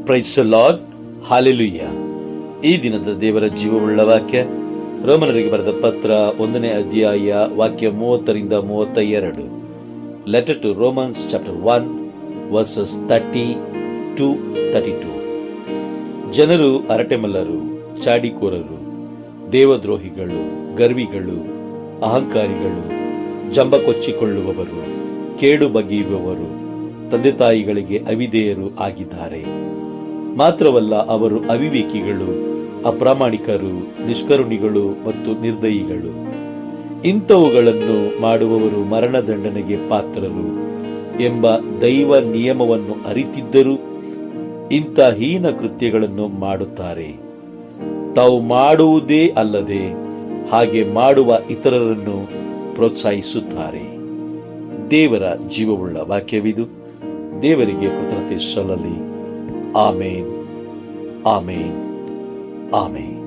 Praise the lord. Hallelujah. ಈ ದಿನದ ದೇವರ ಜೀವವುಳ್ಳ ವಾಕ್ಯ ರೋಮನರಿಗೆ ಬರೆದ ಪತ್ರ 1ನೇ ಅಧ್ಯಾಯ ವಾಕ್ಯ 30ರಿಂದ 32. Letter to Romans chapter 1 verses 30 to 32. ಜನರು ಹರಟೆಮಲ್ಲರು, ಚಾಡಿಕೋರರು, ದೇವದ್ರೋಹಿಗಳು, ಗರ್ವಿಗಳು, ಅಹಂಕಾರಿಗಳು, ಜಂಬ ಕೊಚ್ಚಿಕೊಳ್ಳುವವರು, ಕೇಡು ಬಗೆಯುವವರು, ತಂದೆ ತಾಯಿಗಳಿಗೆ ಅವಿಧೇಯರು ಆಗಿದ್ದಾರೆ. ಮಾತ್ರವಲ್ಲ, ಅವರು ಅವಿವೇಕಿಗಳು, ಅಪ್ರಾಮಾಣಿಕರು, ನಿಷ್ಕರುಣಿಗಳು ಮತ್ತು ನಿರ್ದಯಿಗಳು. ಇಂಥವುಗಳನ್ನು ಮಾಡುವವರು ಮರಣದಂಡನೆಗೆ ಪಾತ್ರರು ಎಂಬ ದೈವ ನಿಯಮವನ್ನು ಅರಿತಿದ್ದರೂ ಇಂಥ ಹೀನ ಕೃತ್ಯಗಳನ್ನು ಮಾಡುತ್ತಾರೆ. ತಾವು ಮಾಡುವುದೇ ಅಲ್ಲದೆ ಹಾಗೆ ಮಾಡುವ ಇತರರನ್ನು ಪ್ರೋತ್ಸಾಹಿಸುತ್ತಾರೆ. ದೇವರ ಜೀವವುಳ್ಳ ವಾಕ್ಯವಿದು. ದೇವರಿಗೆ ಕೃತಜ್ಞತೆ ಸಲ್ಲಲಿ. ಆಮೇನ್, ಆಮೇನ್, ಆಮೇನ್.